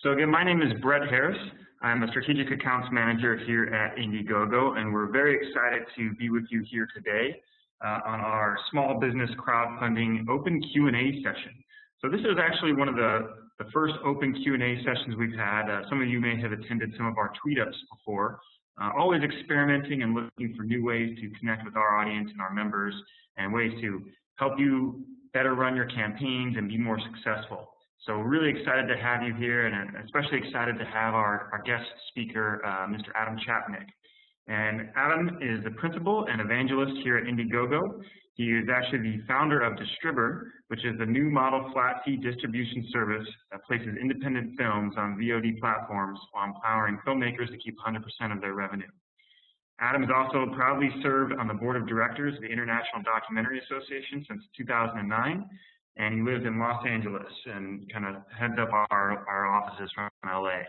So again, my name is Brett Harris. I'm a Strategic Accounts Manager here at Indiegogo, and we're very excited to be with you here today on our small business crowdfunding open Q&A session. So this is actually one of the first open Q&A sessions we've had. Some of you may have attended some of our tweet-ups before. Always experimenting and looking for new ways to connect with our audience and our members and ways to help you better run your campaigns and be more successful. So really excited to have you here, and especially excited to have our guest speaker, Mr. Adam Chapnick. And Adam is the principal and evangelist here at Indiegogo. He is actually the founder of Distribber, which is the new model flat fee distribution service that places independent films on VOD platforms while empowering filmmakers to keep 100% of their revenue. Adam has also proudly served on the board of directors of the International Documentary Association since 2009. And he lives in Los Angeles and kind of heads up our offices from LA.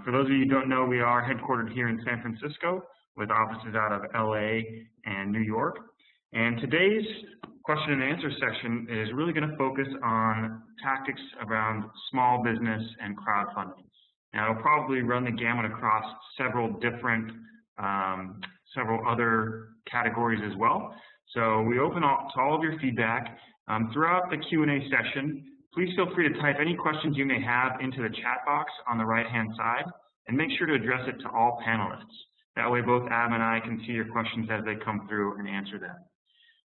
For those of you who don't know, we are headquartered here in San Francisco with offices out of LA and New York. And today's question and answer section is really going to focus on tactics around small business and crowdfunding. Now, it'll probably run the gamut across several other categories as well. So we open up to all of your feedback. Throughout the Q&A session, please feel free to type any questions you may have into the chat box on the right-hand side, and make sure to address it to all panelists. That way both Adam and I can see your questions as they come through and answer them.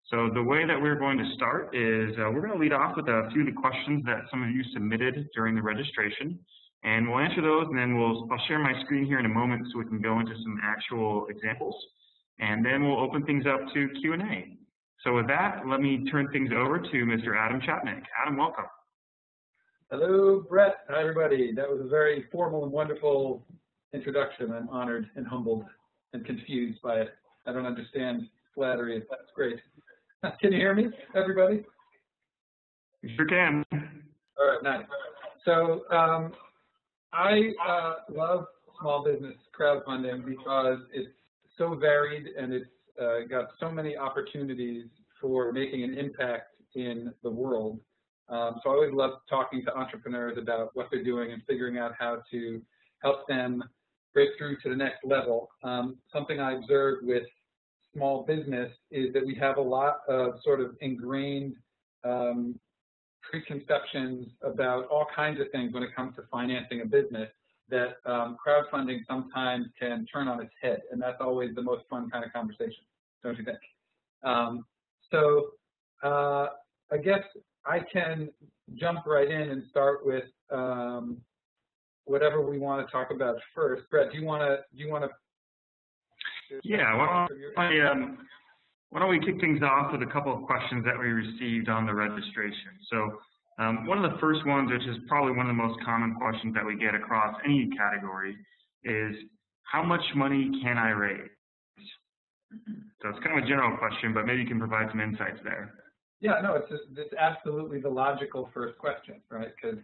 So the way that we're going to start is we're going to lead off with a few of the questions that some of you submitted during the registration, and we'll answer those, and then I'll share my screen here in a moment so we can go into some actual examples, and then we'll open things up to Q&A. So with that, let me turn things over to Mr. Adam Chapnick. Adam, welcome. Hello, Brett. Hi, everybody. That was a very formal and wonderful introduction. I'm honored and humbled and confused by it. I don't understand flattery. That's great. Can you hear me, everybody? You sure can. All right, nice. So I love small business crowdfunding because it's so varied and it's got so many opportunities for making an impact in the world. So I always love talking to entrepreneurs about what they're doing and figuring out how to help them break through to the next level. Something I observed with small business is that we have a lot of sort of ingrained preconceptions about all kinds of things when it comes to financing a business that crowdfunding sometimes can turn on its head, and that's always the most fun kind of conversation, don't you think? I guess I can jump right in and start with whatever we want to talk about first. Brett, do you want to? Yeah. Why don't we kick things off with a couple of questions that we received on the registration? So one of the first ones, which is probably one of the most common questions that we get across any category, is how much money can I raise? So it's kind of a general question, but maybe you can provide some insights there. Yeah, no, it's absolutely the logical first question, right? Because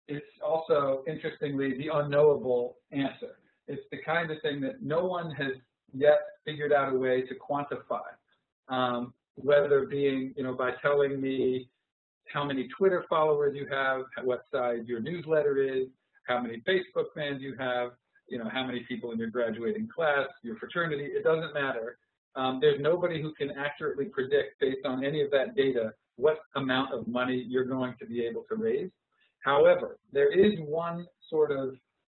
it's also, interestingly, the unknowable answer. It's the kind of thing that no one has yet figured out a way to quantify, whether being, by telling me how many Twitter followers you have, what size your newsletter is, how many Facebook fans you have, how many people in your graduating class, your fraternity, it doesn't matter. There's nobody who can accurately predict, based on any of that data, what amount of money you're going to be able to raise. However, there is one sort of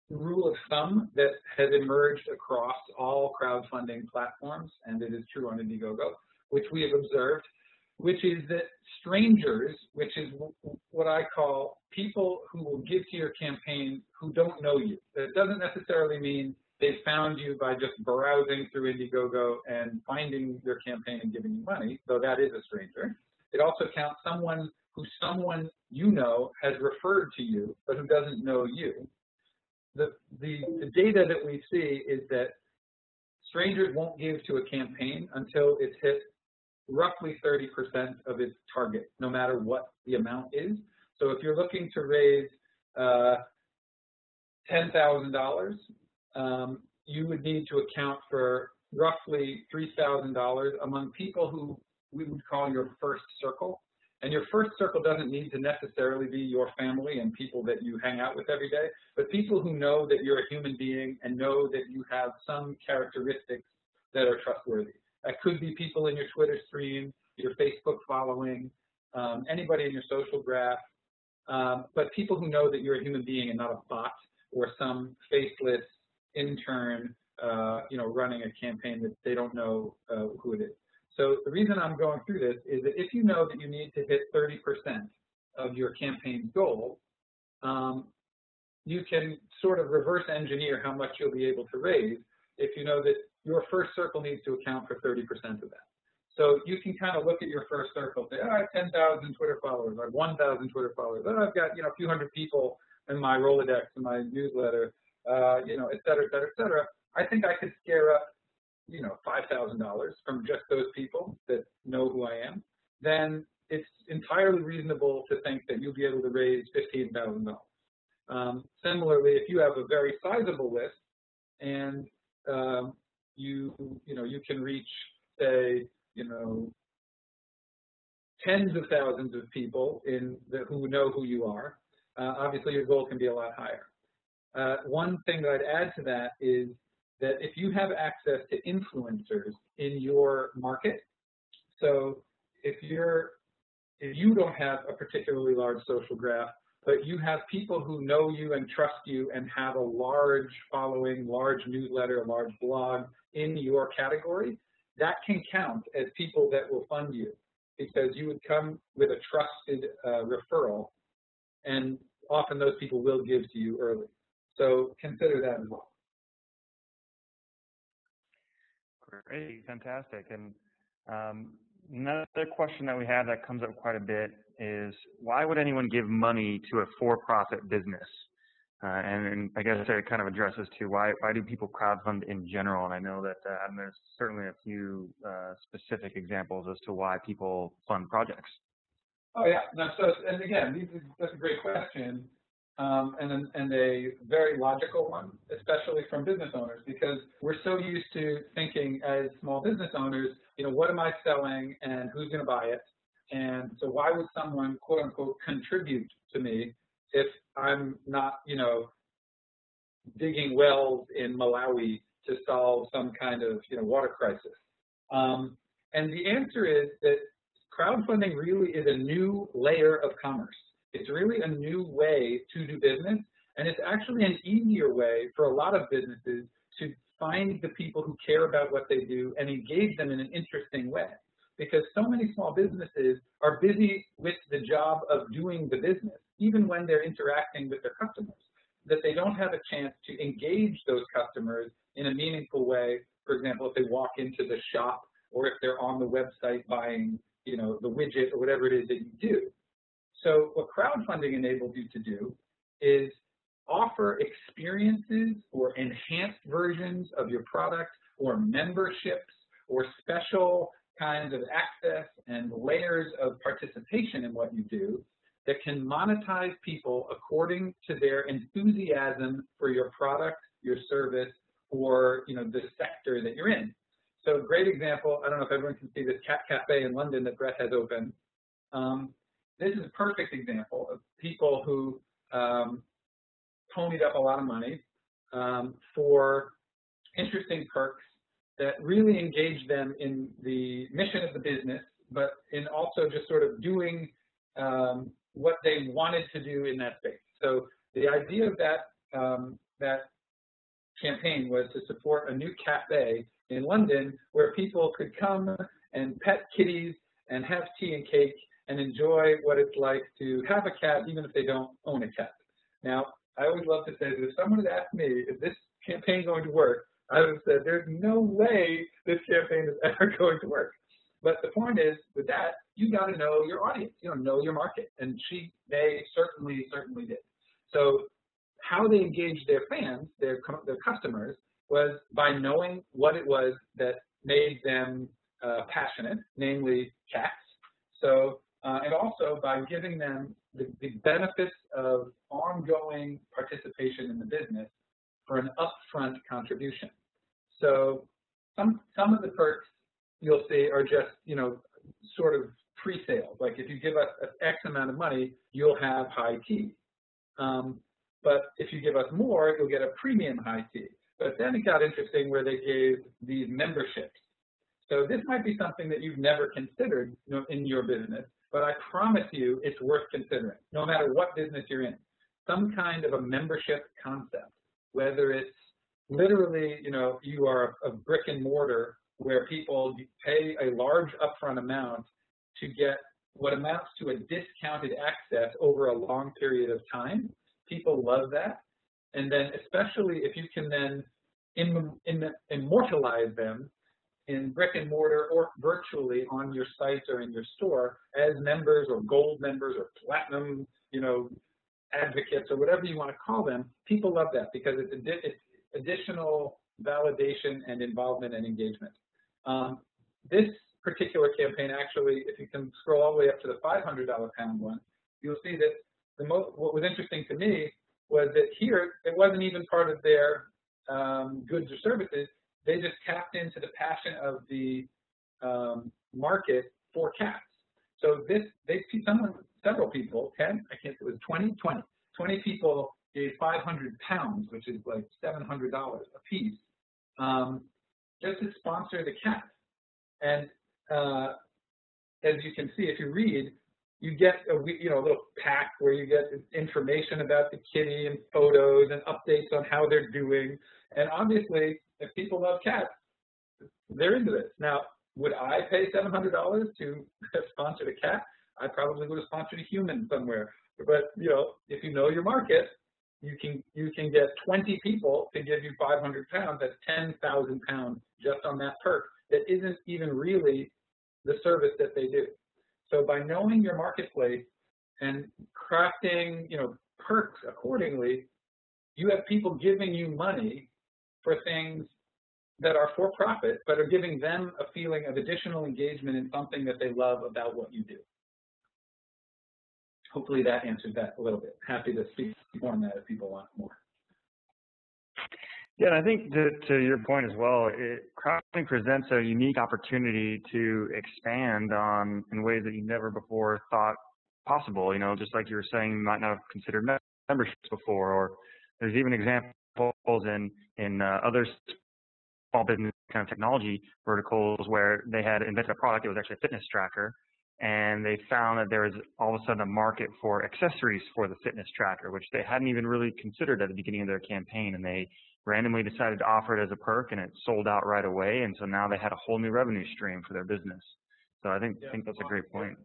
rule of thumb that has emerged across all crowdfunding platforms, and it is true on Indiegogo, which we have observed, which is that strangers, which is what I call people who will give to your campaign who don't know you. That doesn't necessarily mean they found you by just browsing through Indiegogo and finding your campaign and giving you money, though that is a stranger. It also counts someone who someone you know has referred to you, but who doesn't know you. The data that we see is that strangers won't give to a campaign until it's hit roughly 30% of its target, no matter what the amount is. So if you're looking to raise $10,000, you would need to account for roughly $3,000 among people who we would call your first circle. And your first circle doesn't need to necessarily be your family and people that you hang out with every day, but people who know that you're a human being and know that you have some characteristics that are trustworthy. That could be people in your Twitter stream, your Facebook following, anybody in your social graph, but people who know that you're a human being and not a bot or some faceless intern, running a campaign that they don't know who it is. So the reason I'm going through this is that if you know that you need to hit 30% of your campaign's goal, you can sort of reverse engineer how much you'll be able to raise if you know that your first circle needs to account for 30% of that. So you can kind of look at your first circle, say, oh, I have 10,000 Twitter followers, I have 1,000 Twitter followers, oh, I've got, a few hundred people in my Rolodex, in my newsletter, et cetera, et cetera, et cetera. I think I could scare up, $5,000 from just those people that know who I am. Then it's entirely reasonable to think that you'll be able to raise $15,000. Similarly, if you have a very sizable list and you can reach, say, tens of thousands of people who know who you are, obviously your goal can be a lot higher. One thing that I'd add to that is that if you have access to influencers in your market, so if you don't have a particularly large social graph, but you have people who know you and trust you and have a large following, large newsletter, large blog in your category, that can count as people that will fund you because you would come with a trusted referral, and often those people will give to you early. So consider that as well. Great, fantastic. And another question that we have that comes up quite a bit is, why would anyone give money to a for-profit business? And I guess it kind of addresses to why do people crowdfund in general? And I know that there's certainly a few specific examples as to why people fund projects. Oh yeah, no, and again, that's a great question, and a very logical one, especially from business owners, because we're so used to thinking as small business owners, what am I selling and who's going to buy it? And so why would someone, quote unquote, contribute to me if I'm not, digging wells in Malawi to solve some kind of, water crisis? And the answer is that crowdfunding really is a new layer of commerce. It's really a new way to do business, and it's actually an easier way for a lot of businesses to find the people who care about what they do and engage them in an interesting way. Because so many small businesses are busy with the job of doing the business, even when they're interacting with their customers, that they don't have a chance to engage those customers in a meaningful way. For example, if they walk into the shop or if they're on the website buying, the widget or whatever it is that you do. So what crowdfunding enables you to do is offer experiences or enhanced versions of your product or memberships or special kinds of access and layers of participation in what you do that can monetize people according to their enthusiasm for your product, your service, or the sector that you're in. So great example, I don't know if everyone can see this cat cafe in London that Brett has opened. This is a perfect example of people who ponied up a lot of money for interesting perks that really engage them in the mission of the business, but in also just sort of doing what they wanted to do in that space. So the idea of that campaign was to support a new cafe in London where people could come and pet kitties and have tea and cake and enjoy what it's like to have a cat even if they don't own a cat. Now, I always love to say that if someone had asked me, is this campaign going to work, I would have said, there's no way this campaign is ever going to work. But the point is, with that, you got to know your audience, know your market. And they certainly did. So how they engaged their fans, their customers, was by knowing what it was that made them passionate, namely cats. So, and also by giving them the benefits of ongoing participation in the business for an upfront contribution. So some of the perks you'll see are just, sort of free sales. Like if you give us X amount of money, you'll have high tea. But if you give us more, you'll get a premium high tea. But then it got interesting where they gave these memberships. So this might be something that you've never considered, in your business, but I promise you it's worth considering, no matter what business you're in. Some kind of a membership concept, whether it's literally, you are a brick and mortar where people pay a large upfront amount to get what amounts to a discounted access over a long period of time. People love that. And then especially if you can then immortalize them in brick and mortar or virtually on your site or in your store as members or gold members or platinum, advocates or whatever you want to call them, people love that because it's additional validation and involvement and engagement. This particular campaign, actually, if you can scroll all the way up to the $500 pound one, you'll see that what was interesting to me was that here, it wasn't even part of their goods or services. They just tapped into the passion of the market for cats. So several people, 10, I can't, it was 20 people gave 500 pounds, which is like $700 a piece, just to sponsor the cat. And as you can see, if you read, you get a little pack where you get information about the kitty and photos and updates on how they're doing. And obviously, if people love cats, they're into this. Now, would I pay $700 to sponsor the cat? I probably would have sponsored a human somewhere. But if you know your market, you can get 20 people to give you 500 pounds. That's 10,000 pounds just on that perk. That isn't even really the service that they do. So by knowing your marketplace and crafting, perks accordingly, you have people giving you money for things that are for profit, but are giving them a feeling of additional engagement in something that they love about what you do. Hopefully that answered that a little bit. Happy to speak more on that if people want more. Yeah, and I think to your point as well, crowdfunding presents a unique opportunity to expand on in ways that you never before thought possible. Just like you were saying, you might not have considered memberships before, or there's even examples in other small business kind of technology verticals where they had invented a product. It was actually a fitness tracker, and they found that there was all of a sudden a market for accessories for the fitness tracker, which they hadn't even really considered at the beginning of their campaign, and they randomly decided to offer it as a perk, and it sold out right away, and so now they had a whole new revenue stream for their business. So I think that's a great point.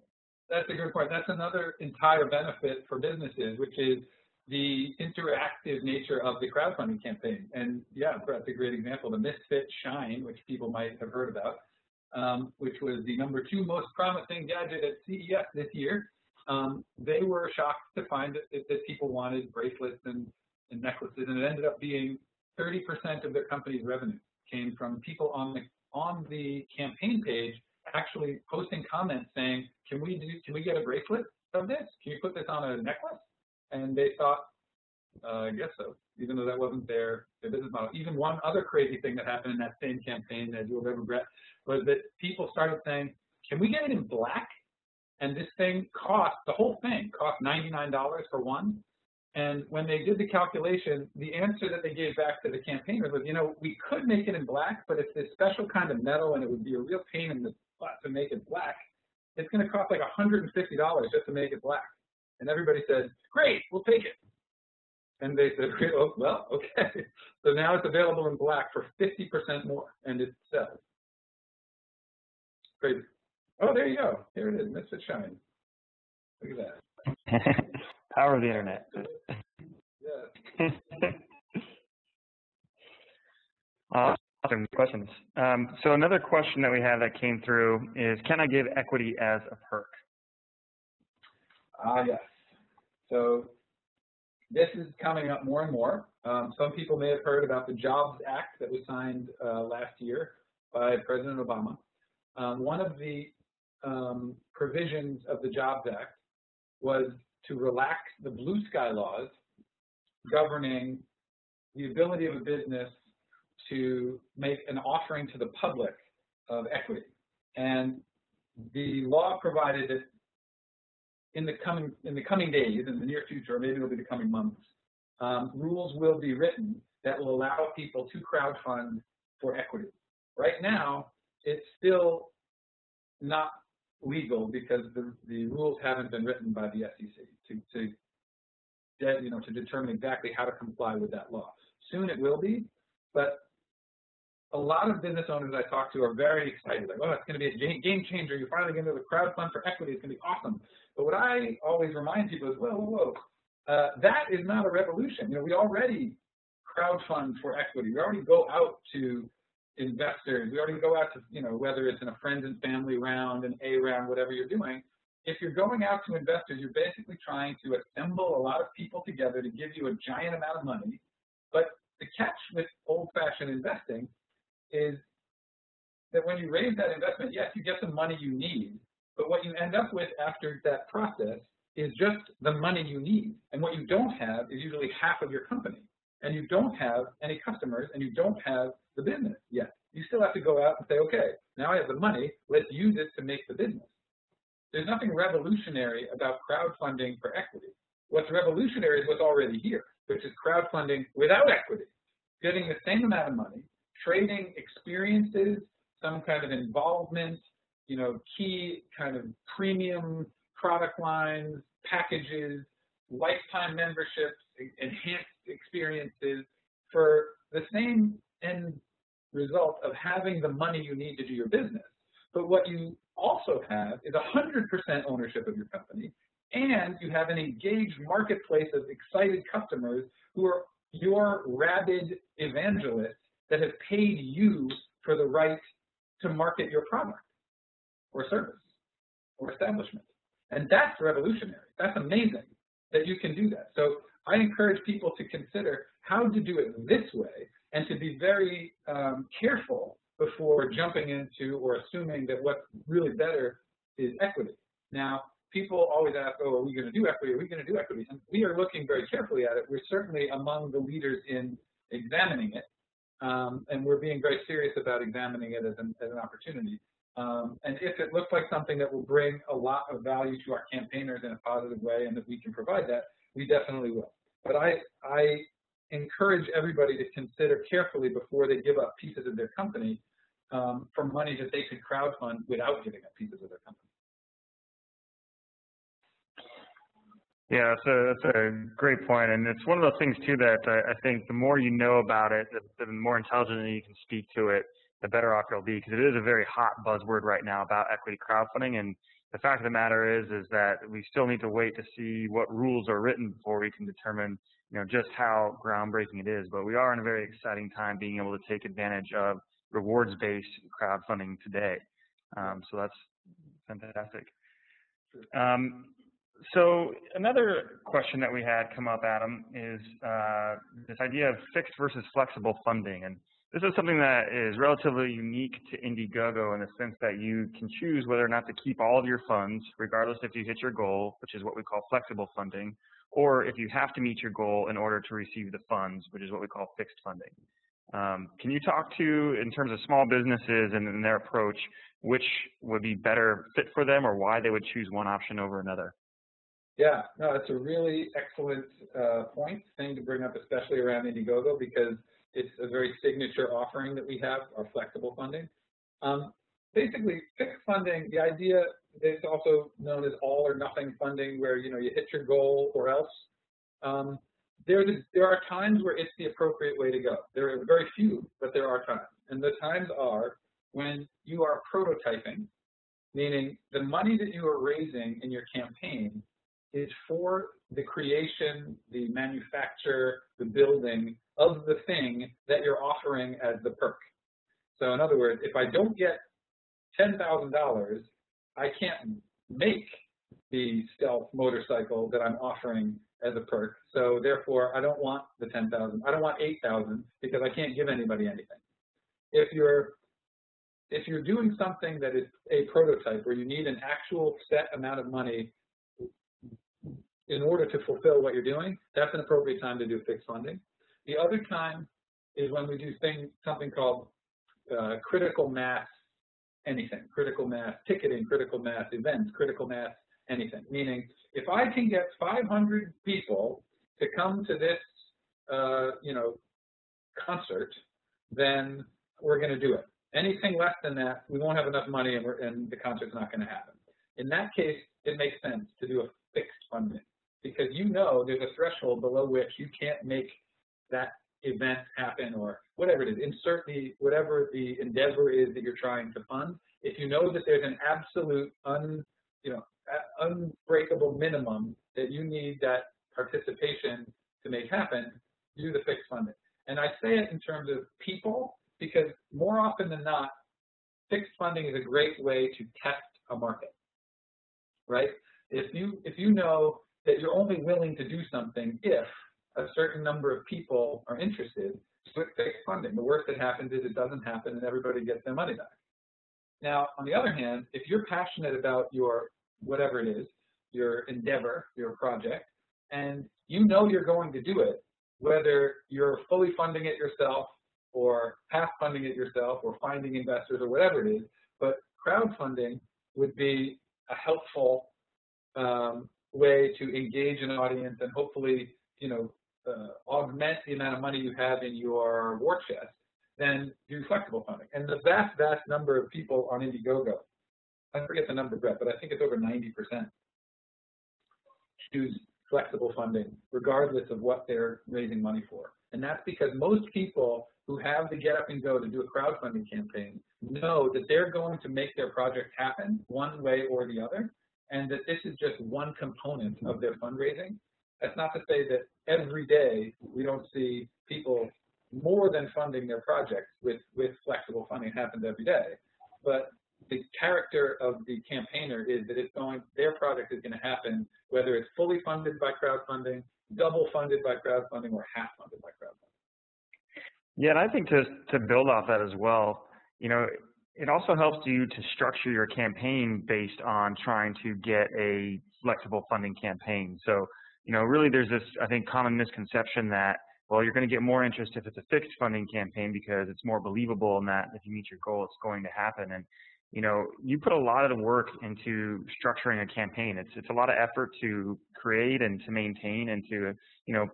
That's a good point. That's another entire benefit for businesses, which is the interactive nature of the crowdfunding campaign. And yeah, that's a great example. The Misfit Shine, which people might have heard about, which was the #2 most promising gadget at CES this year. They were shocked to find that people wanted bracelets and necklaces, and it ended up being 30% of their company's revenue came from people on the campaign page actually posting comments saying, can we get a bracelet of this? Can you put this on a necklace? And they thought, I guess so, even though that wasn't their business model. Even one other crazy thing that happened in that same campaign that you'll never regret was that people started saying, can we get it in black? And this thing the whole thing cost $99 for one. And when they did the calculation, the answer that they gave back to the campaigners was, we could make it in black, but it's this special kind of metal and it would be a real pain in the butt to make it black. It's going to cost like $150 just to make it black. And everybody said, great, we'll take it. And they said, oh, well, okay. So now it's available in black for 50% more, and it sells. Crazy. Oh, there you go. Here it is, Misfit Shine. Look at that. Power of the internet. Yeah. Awesome questions. So another question that we have that came through is, can I give equity as a perk? Yes. So this is coming up more and more. Some people may have heard about the Jobs Act that was signed last year by President Obama. One of the provisions of the Jobs Act was to relax the blue sky laws governing the ability of a business to make an offering to the public of equity. And the law provided that in the coming days, in the near future, or maybe it'll be the coming months, rules will be written that will allow people to crowdfund for equity. Right now, it's still not legal because the rules haven't been written by the SEC to determine exactly how to comply with that law. Soon it will be, but a lot of business owners I talk to are very excited, like, oh, it's going to be a game changer. You're finally going to be able to crowdfund for equity. It's going to be awesome. But what I always remind people is, whoa, that is not a revolution. We already crowdfund for equity. We already go out to investors. We already go out to, whether it's in a friends and family round, an A round, whatever you're doing. If you're going out to investors, you're basically trying to assemble a lot of people together to give you a giant amount of money. But the catch with old-fashioned investing is that when you raise that investment, yes, you get the money you need, but what you end up with after that process is just the money you need. And what you don't have is usually half of your company. And you don't have any customers, and you don't have the business yet. You still have to go out and say, okay, now I have the money, let's use it to make the business. There's nothing revolutionary about crowdfunding for equity. What's revolutionary is what's already here, which is crowdfunding without equity, getting the same amount of money, trading experiences, some kind of involvement, key kind of premium product lines, packages, lifetime memberships, enhanced experiences for the same end result of having the money you need to do your business. But what you also have is 100% ownership of your company, and you have an engaged marketplace of excited customers who are your rabid evangelists that have paid you for the right to market your product or service or establishment. And that's revolutionary. That's amazing that you can do that. So I encourage people to consider how to do it this way and to be very careful before jumping into or assuming that what's really better is equity. Now, people always ask, oh, are we going to do equity? Are we going to do equity? And we are looking very carefully at it. We're certainly among the leaders in examining it. And we're being very serious about examining it as an opportunity. And if it looks like something that will bring a lot of value to our campaigners in a positive way and that we can provide that, we definitely will. But I encourage everybody to consider carefully before they give up pieces of their company for money that they could crowdfund without giving up pieces of their company. Yeah, that's a great point, and it's one of those things too that I think the more you know about it, the more intelligently you can speak to it, the better off you'll be, because it is a very hot buzzword right now about equity crowdfunding. And the fact of the matter is that we still need to wait to see what rules are written before we can determine, just how groundbreaking it is. But we are in a very exciting time being able to take advantage of rewards-based crowdfunding today. So that's fantastic. So another question that we had come up, Adam, is this idea of fixed versus flexible funding. And this is something that is relatively unique to Indiegogo in the sense that you can choose whether or not to keep all of your funds, regardless if you hit your goal, which is what we call flexible funding, or if you have to meet your goal in order to receive the funds, which is what we call fixed funding. Can you talk to, in terms of small businesses and their approach, which would be better fit for them or why they would choose one option over another? Yeah, no, it's a really excellent thing to bring up, especially around Indiegogo, because it's a very signature offering that we have, our flexible funding. Basically, fixed funding, the idea is also known as all or nothing funding, where you hit your goal or else. There are times where it's the appropriate way to go. There are very few, but there are times. And the times are when you are prototyping, meaning the money that you are raising in your campaign is for the creation, the manufacture, the building of the thing that you're offering as the perk. So in other words, if I don't get $10,000, I can't make the stealth motorcycle that I'm offering as a perk. So therefore, I don't want the $10,000. I don't want $8,000 because I can't give anybody anything. If you're doing something that is a prototype where you need an actual set amount of money in order to fulfill what you're doing, that's an appropriate time to do fixed funding. The other time is when we do something called critical mass anything, critical mass ticketing, critical mass events, critical mass anything. Meaning, if I can get 500 people to come to this, concert, then we're going to do it. Anything less than that, we won't have enough money, and the concert's not going to happen. In that case, it makes sense to do a fixed funding, because you know there's a threshold below which you can't make that event happen, or whatever it is. Insert whatever the endeavor is that you're trying to fund. If you know that there's an absolute unbreakable minimum that you need that participation to make happen, do the fixed funding. And I say it in terms of people, because more often than not, fixed funding is a great way to test a market, right? If you know that you're only willing to do something if a certain number of people are interested, with fixed funding, the worst that happens is it doesn't happen and everybody gets their money back. Now, on the other hand, if you're passionate about your whatever it is, your endeavor, your project, and you know you're going to do it, whether you're fully funding it yourself or half funding it yourself or finding investors or whatever it is, but crowdfunding would be a helpful way to engage an audience and hopefully, augment the amount of money you have in your war chest, then do flexible funding. And the vast, vast number of people on Indiegogo, I forget the number, Brett, but I think it's over 90%, choose flexible funding regardless of what they're raising money for. And that's because most people who have the get up and go to do a crowdfunding campaign know that they're going to make their project happen one way or the other, and that this is just one component of their fundraising. That's not to say that every day we don't see people more than funding their projects with flexible funding. It happens every day. But the character of the campaigner is that their project is going to happen whether it's fully funded by crowdfunding, double funded by crowdfunding, or half funded by crowdfunding. Yeah, and I think to build off that as well, it also helps you to structure your campaign based on trying to get a flexible funding campaign. So, really there's this, I think, common misconception that, well, you're going to get more interest if it's a fixed funding campaign because it's more believable in that if you meet your goal, it's going to happen. And, you put a lot of work into structuring a campaign. It's a lot of effort to create and to maintain and to,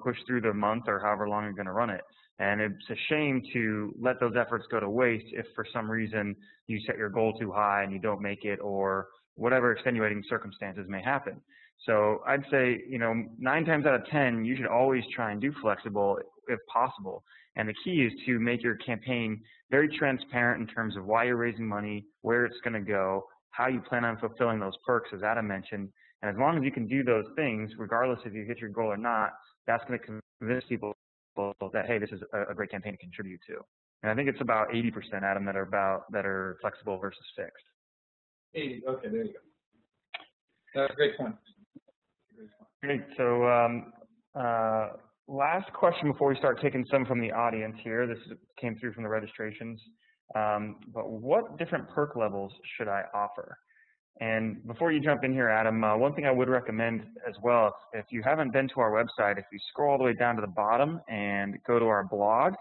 push through the month or however long you're going to run it. And it's a shame to let those efforts go to waste if for some reason you set your goal too high and you don't make it, or whatever extenuating circumstances may happen. So I'd say, 9 times out of 10, you should always try and do flexible if possible. And the key is to make your campaign very transparent in terms of why you're raising money, where it's going to go, how you plan on fulfilling those perks, as Adam mentioned. And as long as you can do those things, regardless if you hit your goal or not, that's going to convince people that, hey, this is a great campaign to contribute to. And I think it's about 80%, Adam, that are flexible versus fixed. 80. Okay, there you go. That's a great point. Great. So last question before we start taking some from the audience here. This came through from the registrations. But what different perk levels should I offer? And before you jump in here, Adam, one thing I would recommend as well, if you haven't been to our website, if you scroll all the way down to the bottom and go to our blog,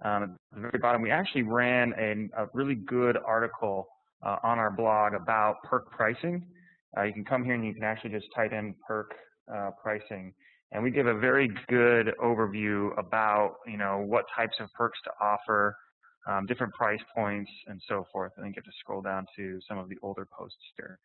at the very bottom, we actually ran a really good article on our blog about perk pricing. You can come here and you can actually just type in perk pricing. And we give a very good overview about, what types of perks to offer, different price points, and so forth. I think you have to scroll down to some of the older posts here.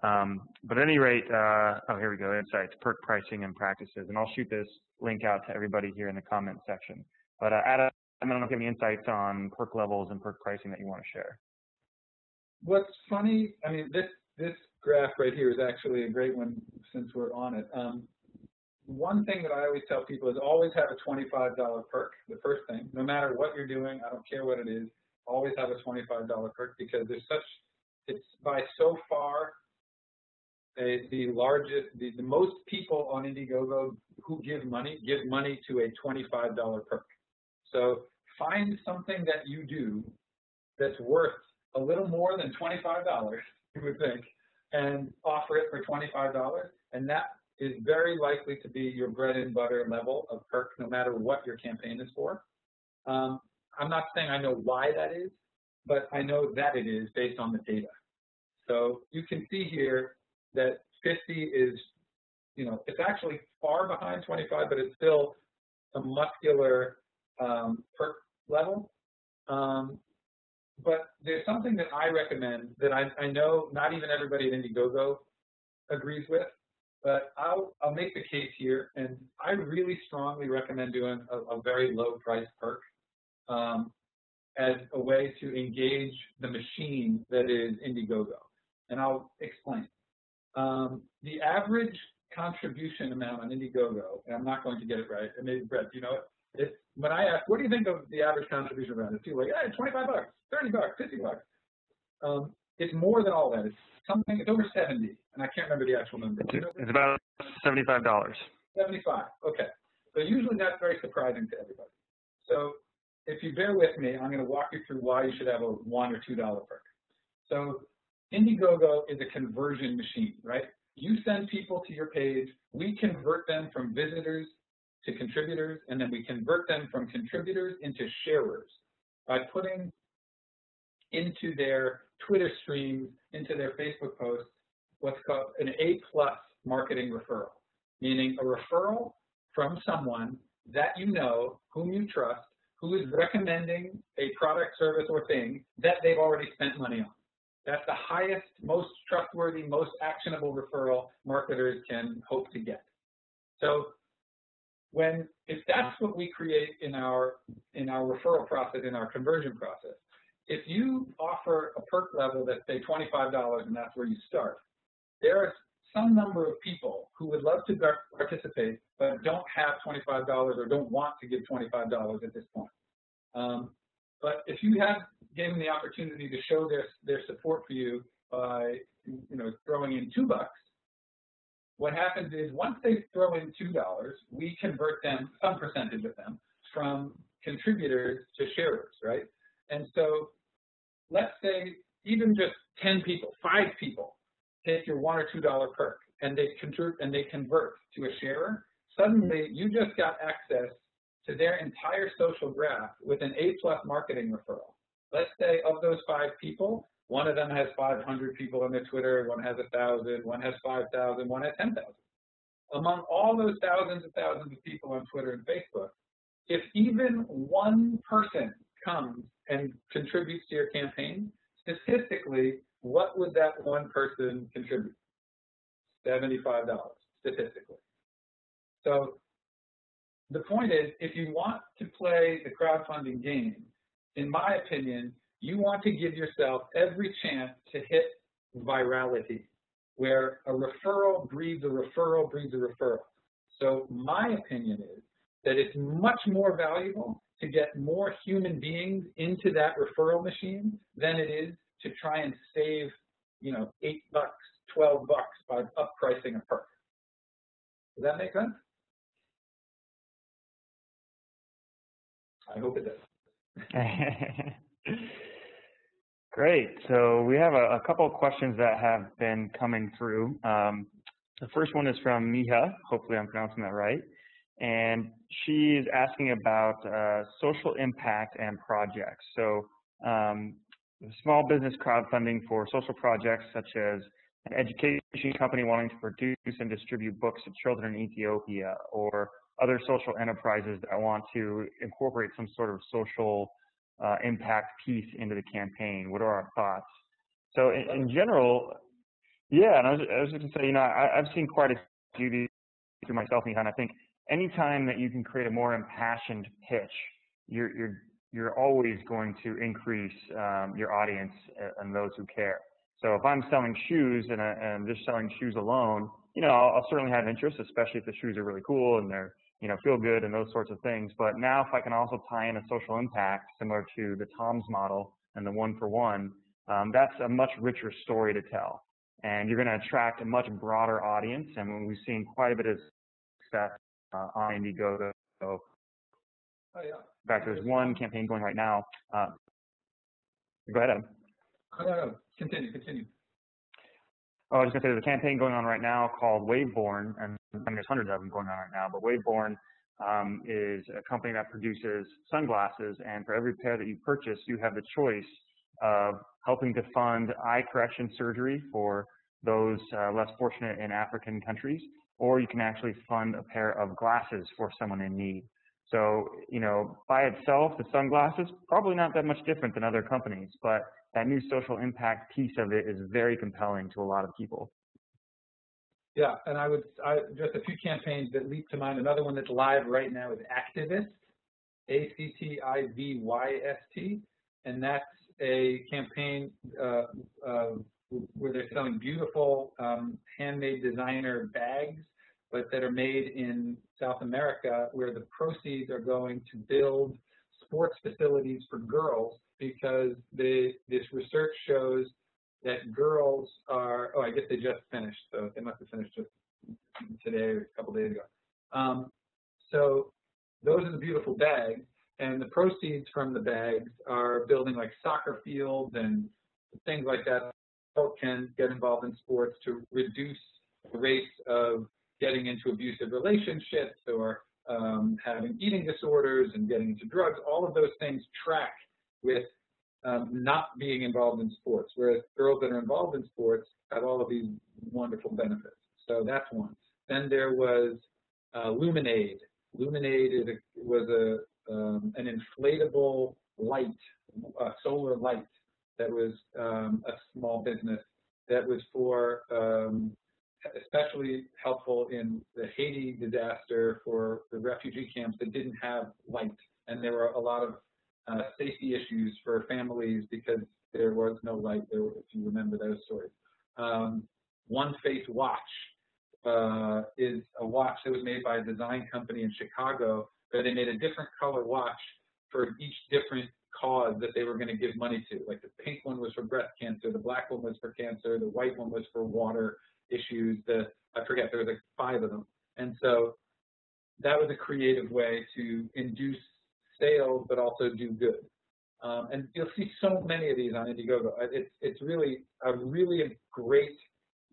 But at any rate, here we go, insights, perk pricing and practices. And I'll shoot this link out to everybody here in the comment section. But Adam, I don't know if you have any insights on perk levels and perk pricing that you want to share. What's funny, this graph right here is actually a great one since we're on it. One thing that I always tell people is always have a $25 perk, the first thing. No matter what you're doing, I don't care what it is, always have a $25 perk, because it's by so far the most people on Indiegogo who give money to a $25 perk. So find something that you do that's worth a little more than $25, you would think, and offer it for $25, and that is very likely to be your bread and butter level of perk, no matter what your campaign is for. I'm not saying I know why that is, but I know that it is based on the data. So you can see here that 50 is, it's actually far behind 25, but it's still a muscular perk level. But there's something that I recommend that I know not even everybody at Indiegogo agrees with, but I'll make the case here, and I really strongly recommend doing a very low price perk as a way to engage the machine that is Indiegogo. And I'll explain. The average contribution amount on Indiegogo, and I'm not going to get it right, and maybe Brett, you know it? When I ask, what do you think of the average contribution amount? It's people like, hey, 25 bucks, 30 bucks, 50 bucks. It's more than all that. It's over 70, and I can't remember the actual number. It's about $75. 75, okay. So usually that's very surprising to everybody. So if you bear with me, I'm going to walk you through why you should have a $1 or $2 perk. So Indiegogo is a conversion machine, right? You send people to your page, we convert them from visitors to contributors, and then we convert them from contributors into sharers by putting into their Twitter streams, into their Facebook posts, what's called an A+ marketing referral, meaning a referral from someone that you know, whom you trust, who is recommending a product, service, or thing that they've already spent money on. That's the highest, most trustworthy, most actionable referral marketers can hope to get. So if that's what we create in our referral process, in our conversion process, if you offer a perk level that's say $25 and that's where you start, there are some number of people who would love to participate but don't have $25 or don't want to give $25 at this point. But if you gave them the opportunity to show their support for you by throwing in $2, what happens is once they throw in $2, we convert them, some percentage of them, from contributors to sharers, right? And so let's say even just 10 people, 5 people, take your $1 or $2 perk and they convert to a sharer. Suddenly you just got access to their entire social graph with an A+ marketing referral. Let's say of those 5 people, one of them has 500 people on their Twitter, one has 1,000, one has 5,000, one has 10,000. Among all those thousands and thousands of people on Twitter and Facebook, if even one person comes and contributes to your campaign, statistically, what would that one person contribute? $75, statistically. So the point is, if you want to play the crowdfunding game, in my opinion, you want to give yourself every chance to hit virality, where a referral breeds a referral breeds a referral. So my opinion is that it's much more valuable to get more human beings into that referral machine than it is to try and save, $8, $12 by uppricing a perk. Does that make sense? I hope it does. Great. So we have a couple of questions that have been coming through. The first one is from Miha. Hopefully I'm pronouncing that right. And she is asking about social impact and projects. So small business crowdfunding for social projects such as an education company wanting to produce and distribute books to children in Ethiopia, or other social enterprises that want to incorporate some sort of social impact piece into the campaign. What are our thoughts? So in general, yeah, and I was just going to say, I've seen quite a few through myself, and I think anytime that you can create a more impassioned pitch, you're always going to increase your audience and those who care. So if I'm selling shoes and I'm just selling shoes alone, I'll certainly have interest, especially if the shoes are really cool and they're feel good and those sorts of things. But now if I can also tie in a social impact similar to the Tom's model and the 1-for-1, that's a much richer story to tell. And you're going to attract a much broader audience. And we've seen quite a bit of success on Indiegogo. So, in fact, there's one campaign going right now. Go ahead, Adam. No. Continue. Oh, I was going to say there's a campaign going on right now called Waveborn, and there's hundreds of them going on right now, but Waveborn is a company that produces sunglasses, and for every pair that you purchase, you have the choice of helping to fund eye correction surgery for those less fortunate in African countries, or you can actually fund a pair of glasses for someone in need. So, you know, by itself, the sunglasses, probably not that much different than other companies, but that new social impact piece of it is very compelling to a lot of people. Yeah, and just a few campaigns that leap to mind. Another one that's live right now is Activist, ACTIVYST, and that's a campaign where they're selling beautiful handmade designer bags, but that are made in South America, where the proceeds are going to build sports facilities for girls, because this research shows that girls are, I guess they just finished, so they must have finished just today or a couple days ago. So those are the beautiful bags, and the proceeds from the bags are building like soccer fields and things like that. People can get involved in sports to reduce the rates of getting into abusive relationships or having eating disorders and getting into drugs. All of those things track with not being involved in sports, whereas girls that are involved in sports have all of these wonderful benefits. So that's one. Then there was Luminade. Luminade was an inflatable light, a solar light that was a small business that was for especially helpful in the Haiti disaster for the refugee camps that didn't have light. And there were a lot of safety issues for families because there was no light there, if you remember those stories. One Face Watch is a watch that was made by a design company in Chicago, where they made a different color watch for each different cause that they were going to give money to. Like the pink one was for breast cancer, the black one was for cancer, the white one was for water issues. I forget, there was like 5 of them. And so that was a creative way to induce sales, but also do good. And you'll see so many of these on Indiegogo. It's really a great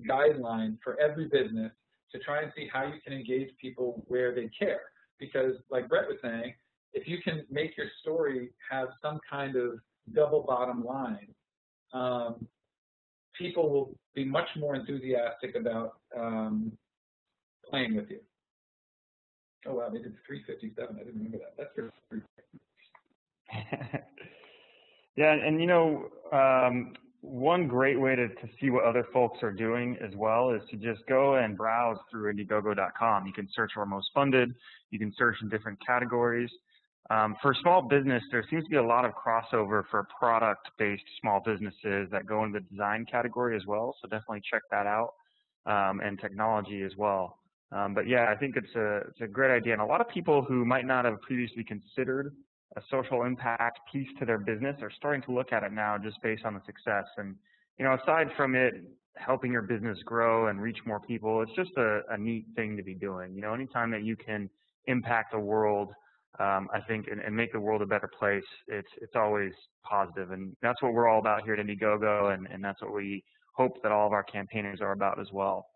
guideline for every business to try and see how you can engage people where they care. Because like Brett was saying, if you can make your story have some kind of double bottom line, people will be much more enthusiastic about playing with you. Oh, wow, they did 357. I didn't remember that. That's for free. Yeah, and you know, one great way to see what other folks are doing as well is to just go and browse through Indiegogo.com. You can search for most funded. You can search in different categories. For small business, there seems to be a lot of crossover for product-based small businesses that go into the design category as well, so definitely check that out, and technology as well. But yeah, I think it's a great idea, and a lot of people who might not have previously considered a social impact piece to their business are starting to look at it now just based on the success. And you know, aside from it helping your business grow and reach more people, it's just a neat thing to be doing. You know, anytime that you can impact the world, I think, and make the world a better place, it's always positive. And that's what we're all about here at Indiegogo, and that's what we hope that all of our campaigners are about as well.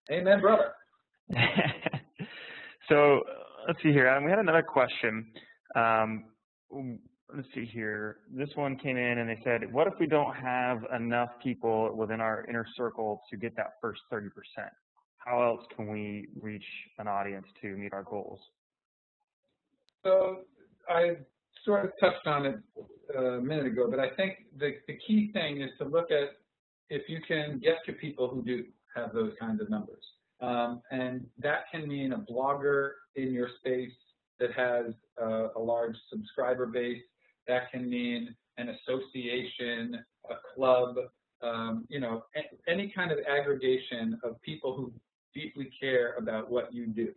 Amen, brother. So let's see here. We had another question. Let's see here. This one came in and they said, what if we don't have enough people within our inner circle to get that first 30%? How else can we reach an audience to meet our goals? So I sort of touched on it a minute ago, but I think the key thing is to look at if you can get to people who do have those kinds of numbers. And that can mean a blogger in your space that has a large subscriber base. That can mean an association, a club, you know, any kind of aggregation of people who deeply care about what you do.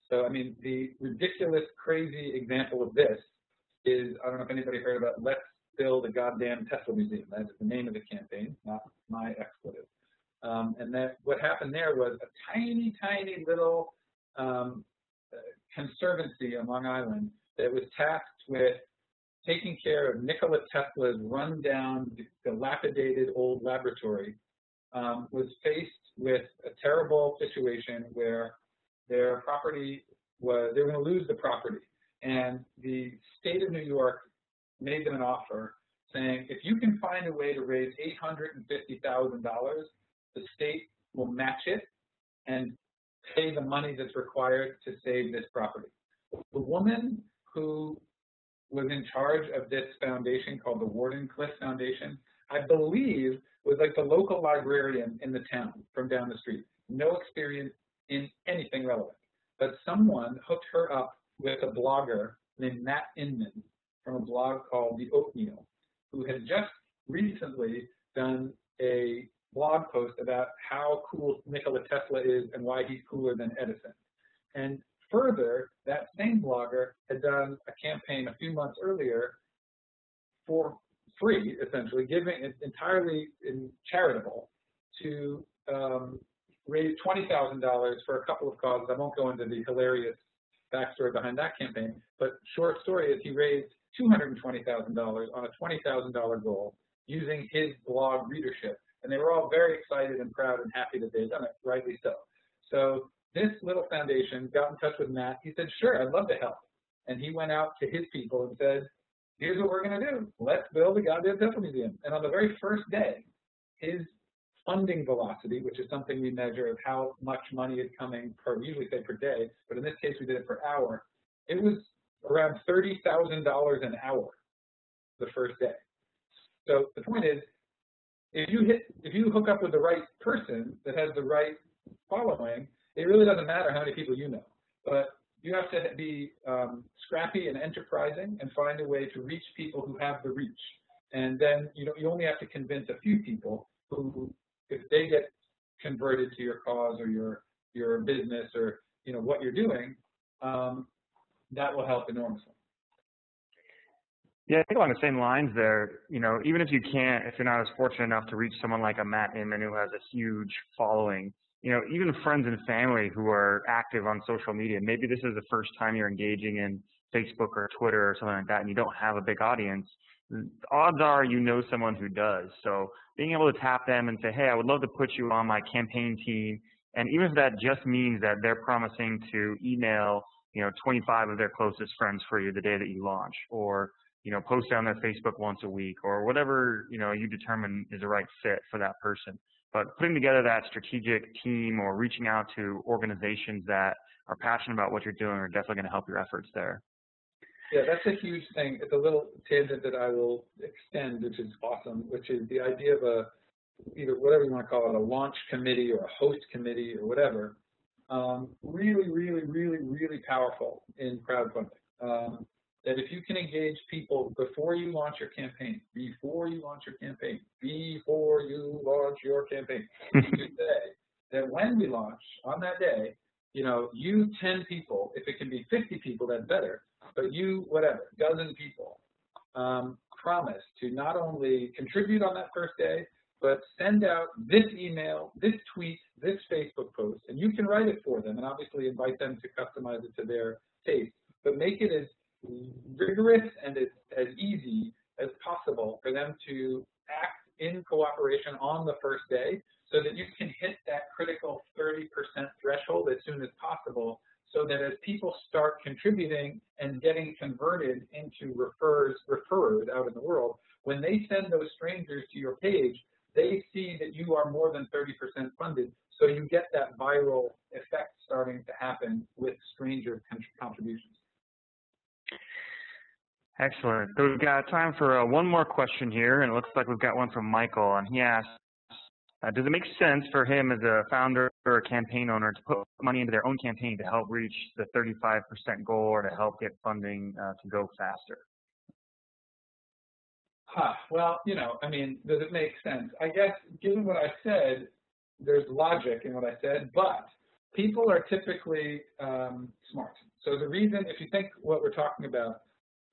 So, I mean, the ridiculous, crazy example of this is, I don't know if anybody heard about Let's Build a Goddamn Tesla Museum. That is the name of the campaign, not my expletive. And that what happened there was a tiny, tiny little conservancy on Long Island that was tasked with taking care of Nikola Tesla's rundown, dilapidated old laboratory, was faced with a terrible situation where their property was, they were going to lose the property. And the state of New York made them an offer saying, if you can find a way to raise $850,000, the state will match it and pay the money that's required to save this property. The woman who was in charge of this foundation called the Wardenclyffe Foundation, I believe was like the local librarian in the town from down the street. No experience in anything relevant. But someone hooked her up with a blogger named Matt Inman from a blog called The Oatmeal, who had just recently done a blog post about how cool Nikola Tesla is and why he's cooler than Edison. And further, that same blogger had done a campaign a few months earlier for free, essentially, giving it entirely charitable to raise $20,000 for a couple of causes. I won't go into the hilarious backstory behind that campaign, but short story is he raised $220,000 on a $20,000 goal using his blog readership. And they were all very excited and proud and happy that they had done it, rightly so. So this little foundation got in touch with Matt. He said, sure, I'd love to help. And he went out to his people and said, here's what we're going to do. Let's build a goddamn Tesla museum. And on the very first day, his funding velocity, which is something we measure of how much money is coming per, we usually say per day, but in this case we did it per hour, it was around $30,000 an hour the first day. So the point is, if you hook up with the right person that has the right following, it really doesn't matter how many people you know. But you have to be scrappy and enterprising and find a way to reach people who have the reach. And then you only have to convince a few people who, if they get converted to your cause or your business or what you're doing, that will help enormously. Yeah, I think along the same lines there, even if you're not as fortunate enough to reach someone like a Matt Inman who has a huge following, even friends and family who are active on social media, maybe this is the first time you're engaging in Facebook or Twitter or something like that and you don't have a big audience, odds are you know someone who does. So being able to tap them and say, hey, I would love to put you on my campaign team, and even if that just means that they're promising to email 25 of their closest friends for you the day that you launch, or post on their Facebook once a week, or whatever you determine is the right fit for that person. But putting together that strategic team or reaching out to organizations that are passionate about what you're doing are definitely going to help your efforts there. Yeah, that's a huge thing. It's a little tangent that I will extend, which is awesome, which is the idea of either whatever you want to call it, a launch committee or a host committee or whatever. Really, really, really, really powerful in crowdfunding. That if you can engage people before you launch your campaign, you say that when we launch on that day, you 10 people, if it can be 50 people, that's better, but you, whatever, dozen people, promise to not only contribute on that first day, but send out this email, this tweet, this Facebook post, and you can write it for them and obviously invite them to customize it to their taste, but make it as rigorous and as easy as possible for them to act in cooperation on the first day so that you can hit that critical 30% threshold as soon as possible, so that as people start contributing and getting converted into referrers out in the world, when they send those strangers to your page, they see that you are more than 30% funded, so you get that viral effect starting to happen with stranger contributions. Excellent. So we've got time for one more question here, and it looks like we've got one from Michael, and he asks, does it make sense for him as a founder or a campaign owner to put money into their own campaign to help reach the 35% goal or to help get funding to go faster? Well, does it make sense? I guess given what I said, there's logic in what I said, but people are typically smart. So the reason, if you think what we're talking about,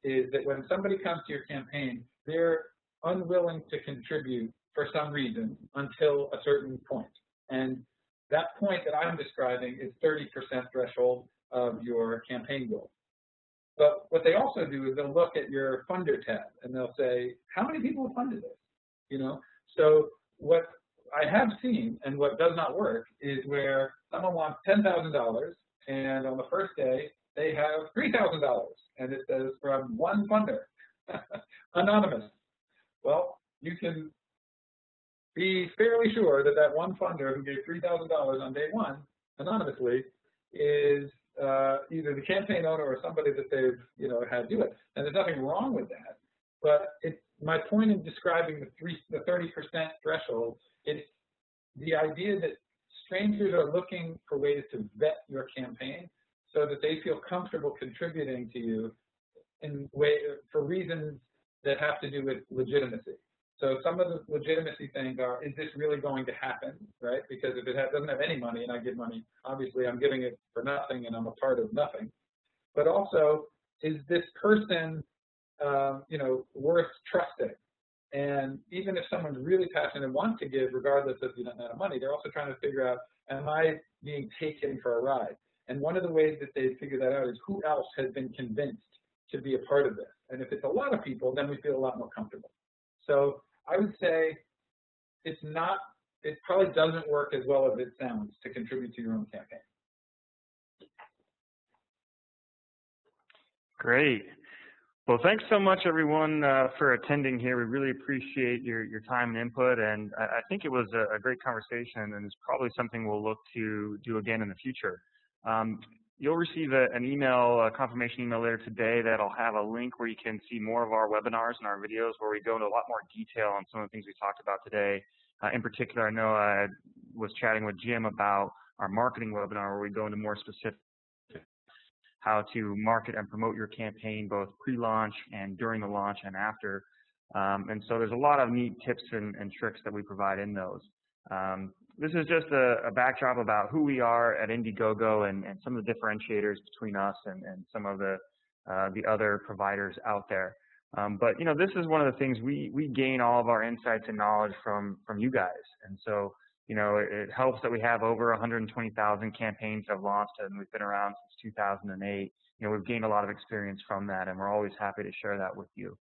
is that when somebody comes to your campaign, they're unwilling to contribute for some reason until a certain point. And that point that I'm describing is 30% threshold of your campaign goal. But what they also do is they'll look at your funder tab and they'll say, how many people have funded this? So what I have seen and what does not work is where someone wants $10,000 and on the first day they have $3,000 and it says from one funder, anonymous. Well, you can be fairly sure that that one funder who gave $3,000 on day one anonymously is either the campaign owner or somebody that they've had do it. And there's nothing wrong with that. But my point in describing the 30% threshold is the idea that strangers are looking for ways to vet your campaign so that they feel comfortable contributing to you for reasons that have to do with legitimacy. So some of the legitimacy things are, is this really going to happen, right? Because if it doesn't have any money and I give money, obviously I'm giving it for nothing and I'm a part of nothing. But also, is this person, worth trusting? And even if someone's really passionate and wants to give, regardless of the amount of money, they're also trying to figure out, am I being taken for a ride? And one of the ways that they figure that out is who else has been convinced to be a part of this. And if it's a lot of people, then we feel a lot more comfortable. So I would say it probably doesn't work as well as it sounds to contribute to your own campaign. Great. Well, thanks so much, everyone, for attending here. We really appreciate your time and input, and I think it was a great conversation, and it's probably something we'll look to do again in the future. You'll receive a confirmation email later today that'll have a link where you can see more of our webinars and our videos where we go into a lot more detail on some of the things we talked about today. In particular, I know I was chatting with Jim about our marketing webinar where we go into more specific how to market and promote your campaign both pre-launch and during the launch and after. And so there's a lot of neat tips and tricks that we provide in those. This is just a backdrop about who we are at Indiegogo and some of the differentiators between us and some of the other providers out there. But this is one of the things we gain all of our insights and knowledge from you guys. And so it helps that we have over 120,000 campaigns that have launched and we've been around since 2008. We've gained a lot of experience from that, and we're always happy to share that with you.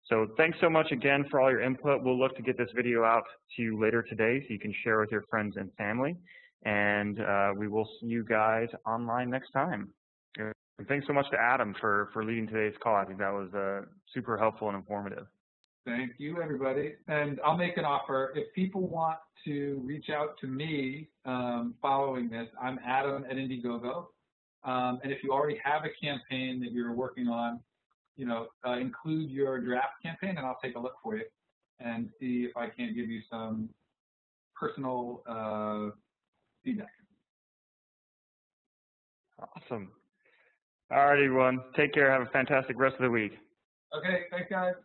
So thanks so much again for all your input. We'll look to get this video out to you later today so you can share with your friends and family. And we will see you guys online next time. And thanks so much to Adam for leading today's call. I think that was super helpful and informative. Thank you, everybody. And I'll make an offer. If people want to reach out to me following this, I'm Adam at Indiegogo. And if you already have a campaign that you're working on, include your draft campaign, and I'll take a look for you and see if I can't give you some personal feedback. Awesome. All right, everyone. Take care. Have a fantastic rest of the week. Okay. Thanks, guys.